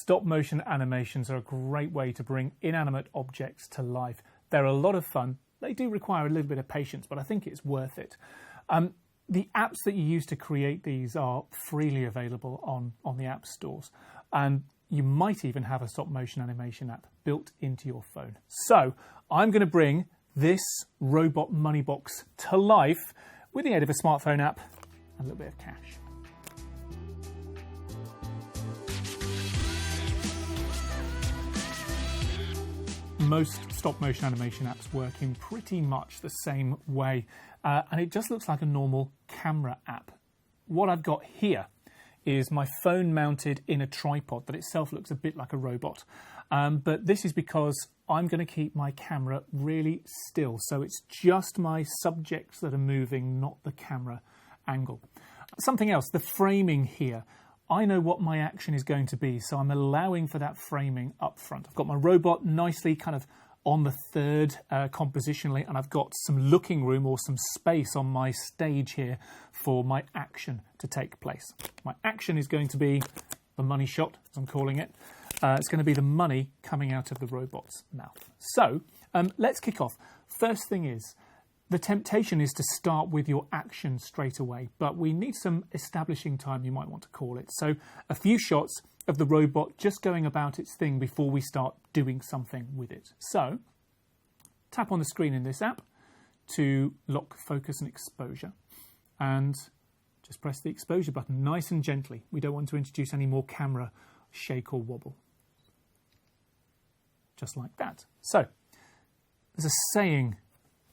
Stop motion animations are a great way to bring inanimate objects to life. They're a lot of fun. They do require a little bit of patience, but I think it's worth it. The apps that you use to create these are freely available on the app stores. And you might even have a stop motion animation app built into your phone. So I'm going to bring this robot money box to life with the aid of a smartphone app and a little bit of cash. Most stop motion animation apps work in pretty much the same way, and it just looks like a normal camera app. What I've got here is my phone mounted in a tripod that itself looks a bit like a robot, but this is because I'm going to keep my camera really still, so it's just my subjects that are moving, not the camera angle. Something else, the framing here. I know what my action is going to be, so I'm allowing for that framing up front. I've got my robot nicely kind of on the third compositionally, and I've got some looking room or some space on my stage here for my action to take place. My action is going to be the money shot, as I'm calling it. It's going to be the money coming out of the robot's mouth. So let's kick off. First thing is, the temptation is to start with your action straight away, but we need some establishing time, you might want to call it. So a few shots of the robot just going about its thing before we start doing something with it. So tap on the screen in this app to lock focus and exposure, and just press the exposure button nice and gently. We don't want to introduce any more camera shake or wobble. Just like that. So there's a saying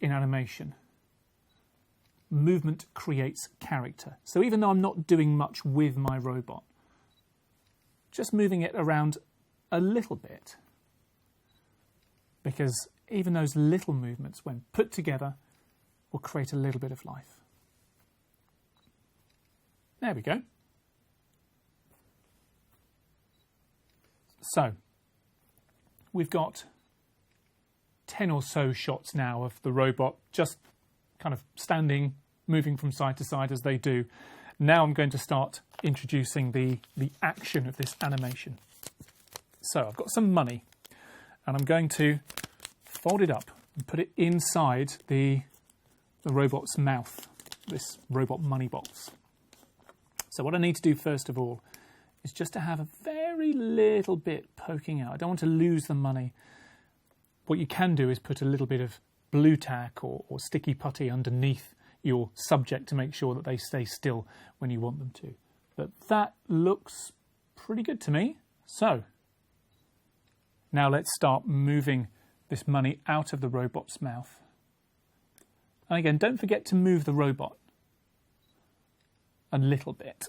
in animation: movement creates character. So even though I'm not doing much with my robot, just moving it around a little bit, because even those little movements, when put together, will create a little bit of life. There we go. So we've got 10 or so shots now of the robot just kind of standing, moving from side to side as they do. Now I'm going to start introducing the action of this animation. So I've got some money, and I'm going to fold it up and put it inside the robot's mouth, this robot money box. So what I need to do first of all is just to have a very little bit poking out. I don't want to lose the money. What you can do is put a little bit of blue tack or sticky putty underneath your subject to make sure that they stay still when you want them to. But that looks pretty good to me. So now let's start moving this money out of the robot's mouth. And again, don't forget to move the robot a little bit.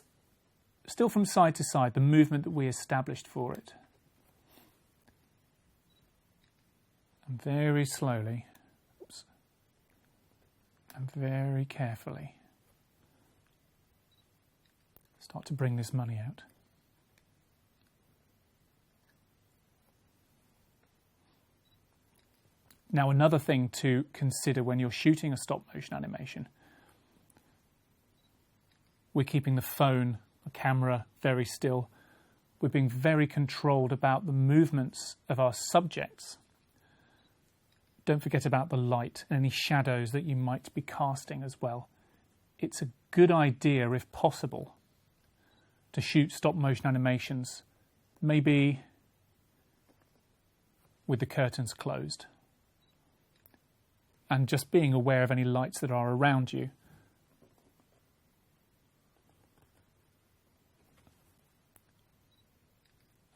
Still from side to side, the movement that we established for it. And very slowly, and very carefully, start to bring this money out. Now, another thing to consider when you're shooting a stop motion animation, we're keeping the phone, the camera very still. We're being very controlled about the movements of our subjects. Don't forget about the light and any shadows that you might be casting as well. It's a good idea, if possible, to shoot stop motion animations, maybe with the curtains closed, and just being aware of any lights that are around you.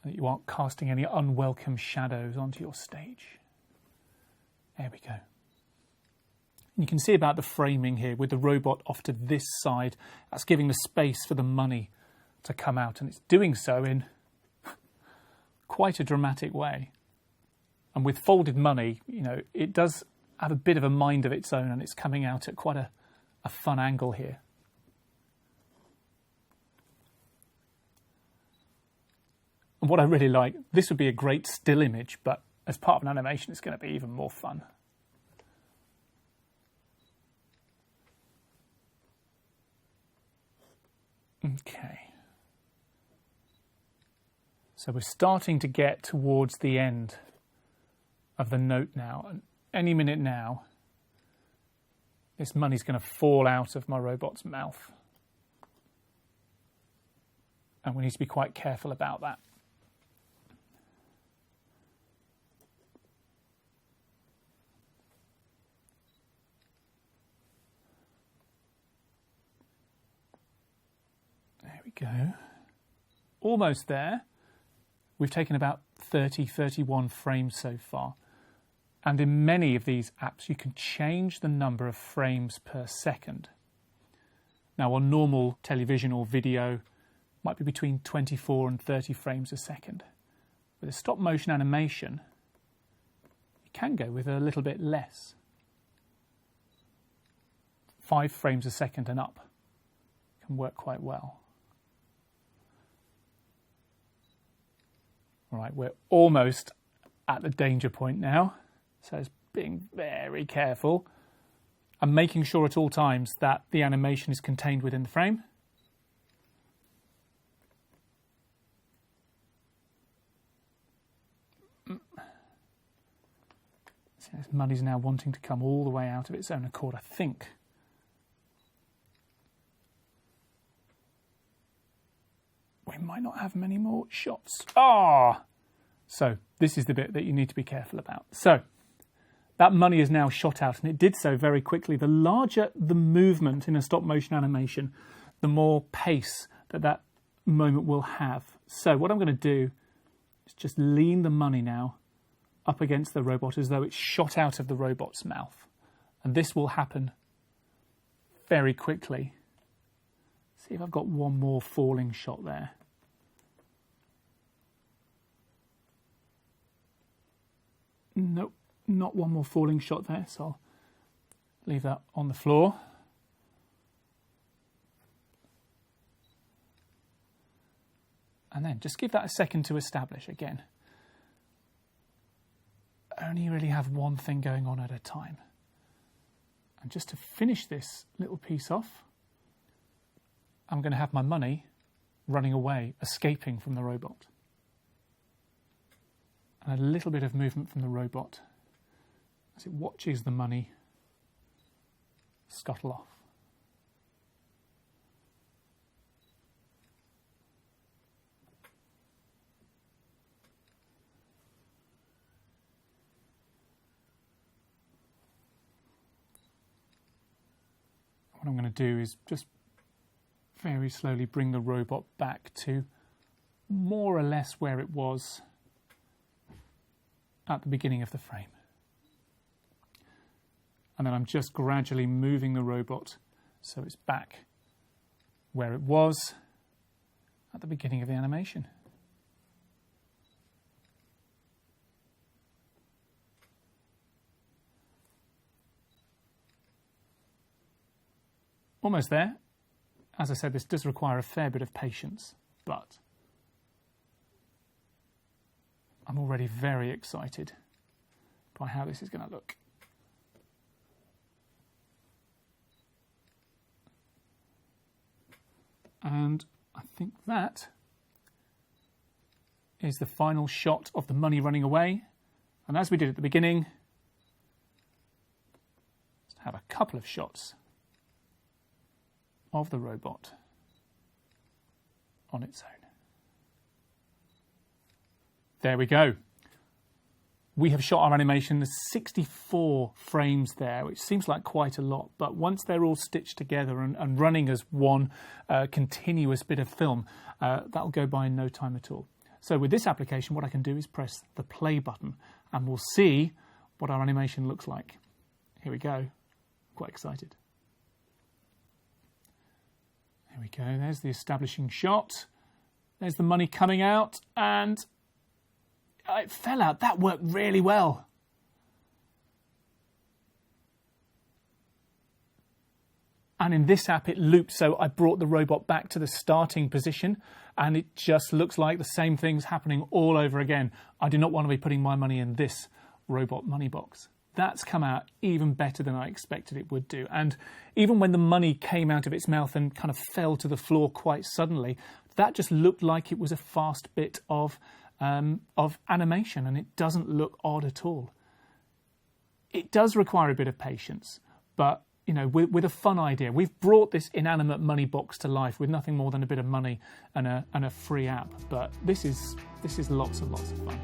That you aren't casting any unwelcome shadows onto your stage. There we go. And you can see about the framing here with the robot off to this side. That's giving the space for the money to come out, and it's doing so in quite a dramatic way. And with folded money, you know, it does have a bit of a mind of its own, and it's coming out at quite a fun angle here. And what I really like, this would be a great still image, but as part of an animation, it's going to be even more fun. Okay. So we're starting to get towards the end of the note now. And any minute now, this money's going to fall out of my robot's mouth. And we need to be quite careful about that. There we go. Almost there. We've taken about 31 frames so far. And in many of these apps, you can change the number of frames per second. Now, on normal television or video, it might be between 24 and 30 frames a second. With a stop motion animation, you can go with a little bit less. 5 frames a second and up can work quite well. All right, we're almost at the danger point now, so it's being very careful and making sure at all times that the animation is contained within the frame. So this money's now wanting to come all the way out of its own accord, I think. We might not have many more shots. So this is the bit that you need to be careful about. So that money is now shot out, and it did so very quickly. The larger the movement in a stop motion animation, the more pace that moment will have. So what I'm going to do is just lean the money now up against the robot as though it's shot out of the robot's mouth. And this will happen very quickly. See if I've got one more falling shot there. Nope, not one more falling shot there, so I'll leave that on the floor. And then just give that a second to establish again. Only really have one thing going on at a time. And just to finish this little piece off, I'm going to have my money running away, escaping from the robot. And a little bit of movement from the robot as it watches the money scuttle off. What I'm going to do is just very slowly bring the robot back to more or less where it was at the beginning of the frame. And then I'm just gradually moving the robot so it's back where it was at the beginning of the animation. Almost there. As I said, this does require a fair bit of patience, but I'm already very excited by how this is going to look. And I think that is the final shot of the money running away. And as we did at the beginning, let's have a couple of shots of the robot on its own. There we go. We have shot our animation. There's 64 frames there, which seems like quite a lot, but once they're all stitched together and running as one continuous bit of film, that'll go by in no time at all. So with this application, what I can do is press the play button and we'll see what our animation looks like. Here we go. Quite excited. There we go. There's the establishing shot. There's the money coming out, and it fell out. That worked really well. And in this app, it loops, so I brought the robot back to the starting position, and it just looks like the same thing's happening all over again. I do not want to be putting my money in this robot money box. That's come out even better than I expected it would do. And even when the money came out of its mouth and kind of fell to the floor quite suddenly, that just looked like it was a fast bit of animation, and it doesn't look odd at all. It does require a bit of patience, but you know, with a fun idea. We've brought this inanimate money box to life with nothing more than a bit of money and a free app. But this is lots and lots of fun.